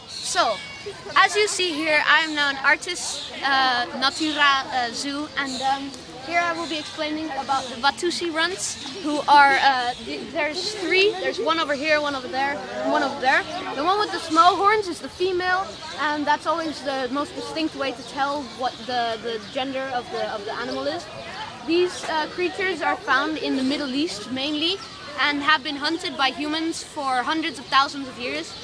So, as you see here, I am now in Artis Zoo, and here I will be explaining about the Watusi runs, who are, there's three, there's one over here, one over there, and one over there. The one with the small horns is the female, and that's always the most distinct way to tell what the gender of the animal is. These creatures are found in the Middle East mainly, and have been hunted by humans for hundreds of thousands of years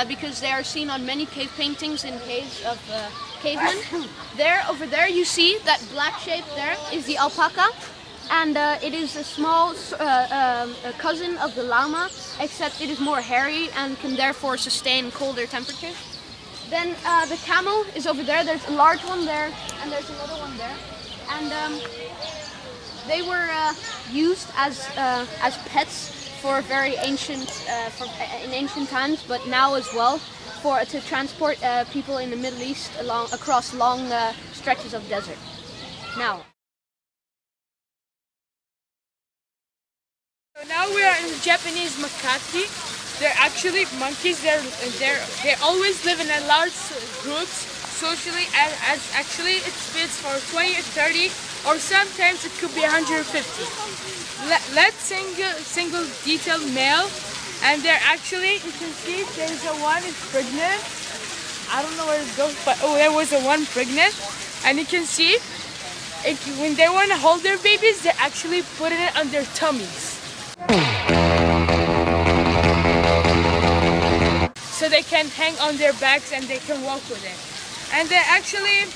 because they are seen on many cave paintings in caves of cavemen. Over there you see that black shape there is the alpaca, and it is a small cousin of the llama, except it is more hairy and can therefore sustain colder temperatures. Then the camel is over there. There's a large one there, and there's another one there, and they were used as pets for very ancient, in ancient times, but now as well to transport people in the Middle East across long stretches of desert. Now we are in the Japanese macaque. They're actually monkeys. They always live in a large groups socially, as actually it fits for 20 or 30, or sometimes it could be 150. Let's single detailed male, and they're actually, you can see there's a one is pregnant. I don't know where it goes, but there was a one pregnant, and you can see when they want to hold their babies, they're actually putting it on their tummies, so they can hang on their backs and they can walk with it. And they're actually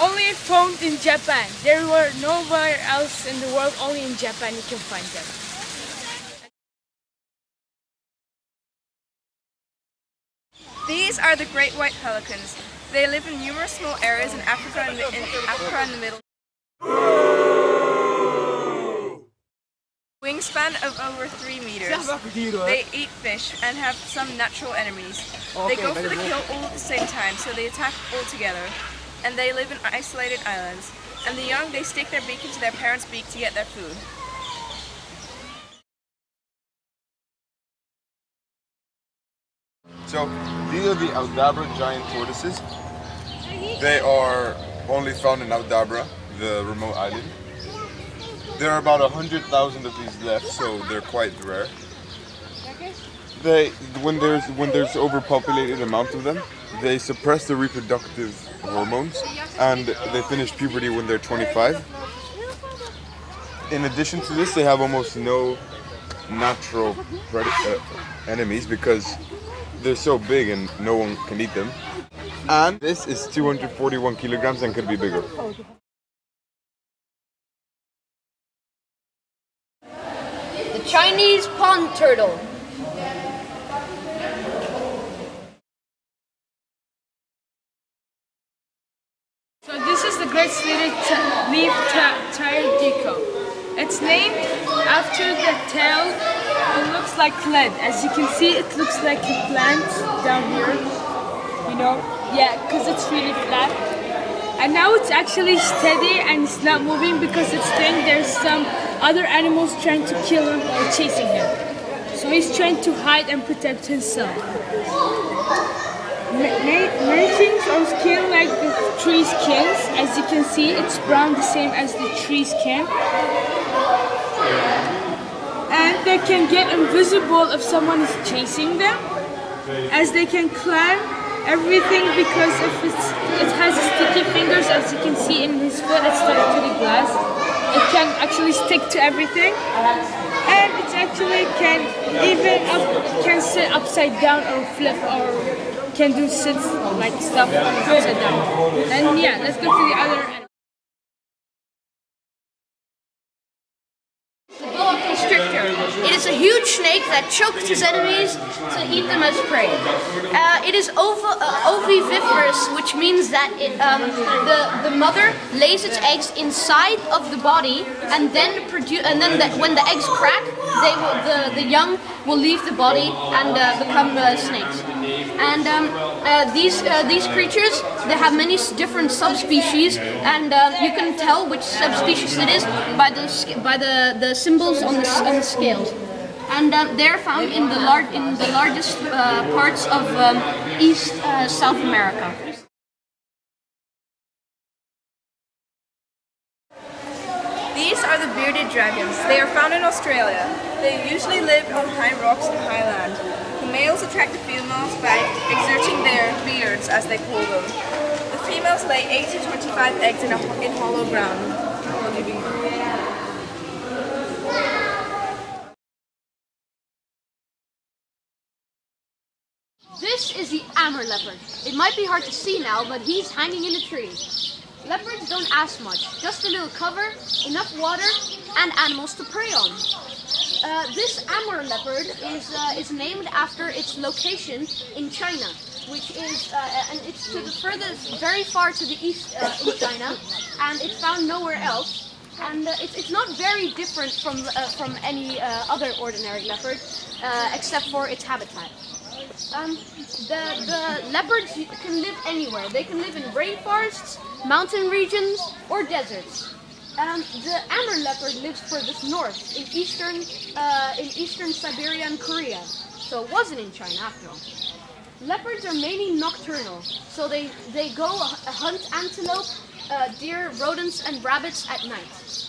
only found in Japan. There were nowhere else in the world, only in Japan you can find them. These are the great white pelicans. They live in numerous small areas in Africa and the Middle Wingspan of over 3 meters. They eat fish and have some natural enemies. They go for the kill all at the same time, so they attack all together. And they live in isolated islands. And the young, they stick their beak into their parents' beak to get their food. So these are the Aldabra giant tortoises. They are only found in Aldabra, the remote island. There are about 100,000 of these left, so they're quite rare. When there's overpopulated amount of them, they suppress the reproductive hormones, and they finish puberty when they're 25. In addition to this, they have almost no natural enemies because they're so big and no one can eat them. And this is 241 kilograms and could be bigger. the Chinese pond turtle. So this is the great leaf-tailed gecko. It's named after the tail. It looks like lead. As you can see, it looks like a plant down here. You know, yeah, because it's really flat. And now it's actually steady and it's not moving because it's thinks there's some other animals trying to kill him or chasing him. So he's trying to hide and protect himself. Many things are skin like the tree skins. As you can see, it's brown, the same as the tree skin. And they can get invisible if someone is chasing them, as they can climb everything because it has sticky fingers. As you can see in his foot, it's stuck to the glass. It can actually stick to everything, and it actually can sit upside down or flip or can do sits like stuff upside down. And yeah, let's go to the other animal. It is a huge snake that chokes his enemies to eat them as prey. It is oviviparous, which means that the mother lays its eggs inside of the body, and then when the eggs crack, the young will leave the body and become snakes. And these creatures, they have many different subspecies, and you can tell which subspecies it is by the symbols on the scales. and they're found in the largest parts of East South America. These are the bearded dragons. They are found in Australia. They usually live on high rocks and high land. The males attract the females by exerting their beards, as they call them. The females lay 8 to 25 eggs in hollow ground. This is the Amur leopard. It might be hard to see now, but he's hanging in a tree. Leopards don't ask much, just a little cover, enough water, and animals to prey on. This Amur leopard is named after its location in China, which is, and it's to the furthest, very far to the east in China, and it's found nowhere else. And it's not very different from any other ordinary leopard, except for its habitat. The leopards can live anywhere. They can live in rainforests, mountain regions, or deserts. The Amur leopard lives furthest north in eastern Siberia and Korea, so it wasn't in China after all. Leopards are mainly nocturnal, so they go hunt antelope, deer, rodents, and rabbits at night.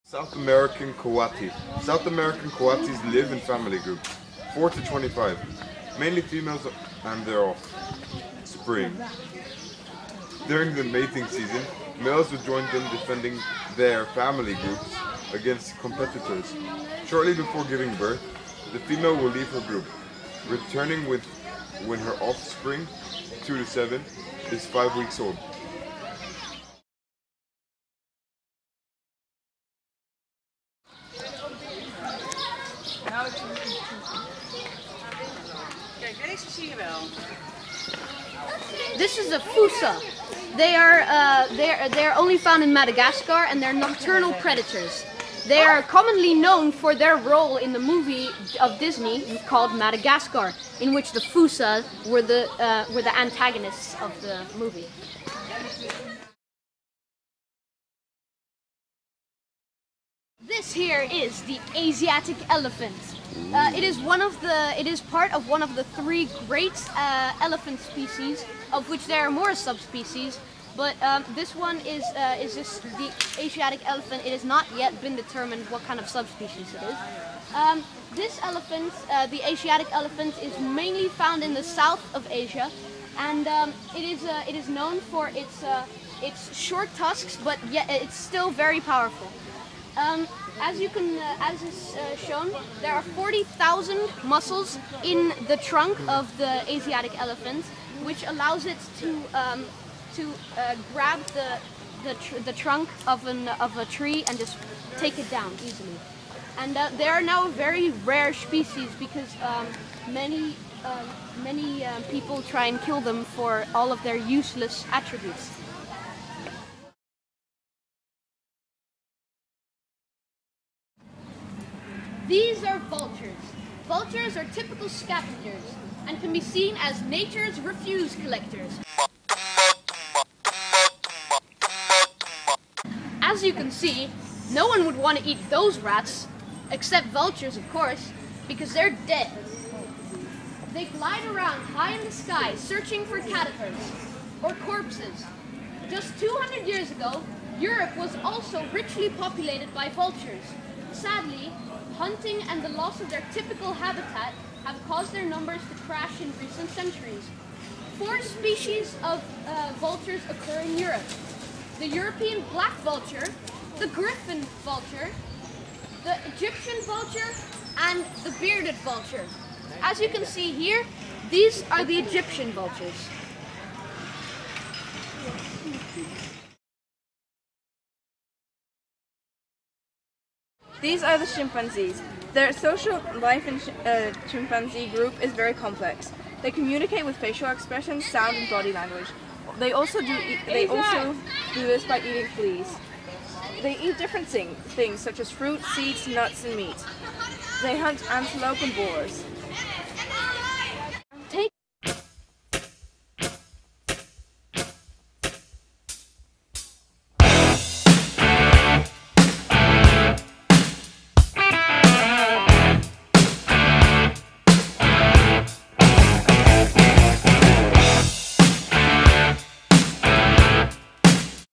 South American coati. South American coatis live in family groups, 4 to 25, mainly females, and they're offspring. During the mating season, males will join them defending their family groups against competitors. Shortly before giving birth, the female will leave her group, returning when her offspring, 2 to 7, is 5 weeks old. This is a fossa. They're only found in Madagascar, and they're nocturnal predators. They are commonly known for their role in the movie of Disney called Madagascar, in which the fossa were the antagonists of the movie. This here is the Asiatic elephant. It is part of one of the 3 great elephant species, of which there are more subspecies. But this one is just the Asiatic elephant. It has not yet been determined what kind of subspecies it is. This elephant, the Asiatic elephant, is mainly found in the south of Asia, and it is known for its short tusks, but yet it's still very powerful. As is shown, there are 40,000 muscles in the trunk of the Asiatic elephant, which allows it to grab the trunk of a tree and just take it down easily. And they are now a very rare species because many people try and kill them for all of their useless attributes. These are vultures. Vultures are typical scavengers and can be seen as nature's refuse collectors. As you can see, no one would want to eat those rats, except vultures, of course, because they're dead. They glide around high in the sky, searching for caterpillars or corpses. Just 200 years ago, Europe was also richly populated by vultures. Sadly, hunting and the loss of their typical habitat have caused their numbers to crash in recent centuries. 4 species of vultures occur in Europe: the European black vulture, the griffin vulture, the Egyptian vulture, and the bearded vulture. As you can see here, these are the Egyptian vultures. These are the chimpanzees. Their social life in chimpanzee group is very complex. They communicate with facial expressions, sound, and body language. They also do this by eating fleas. They eat different things such as fruit, seeds, nuts, and meat. They hunt antelope and boars.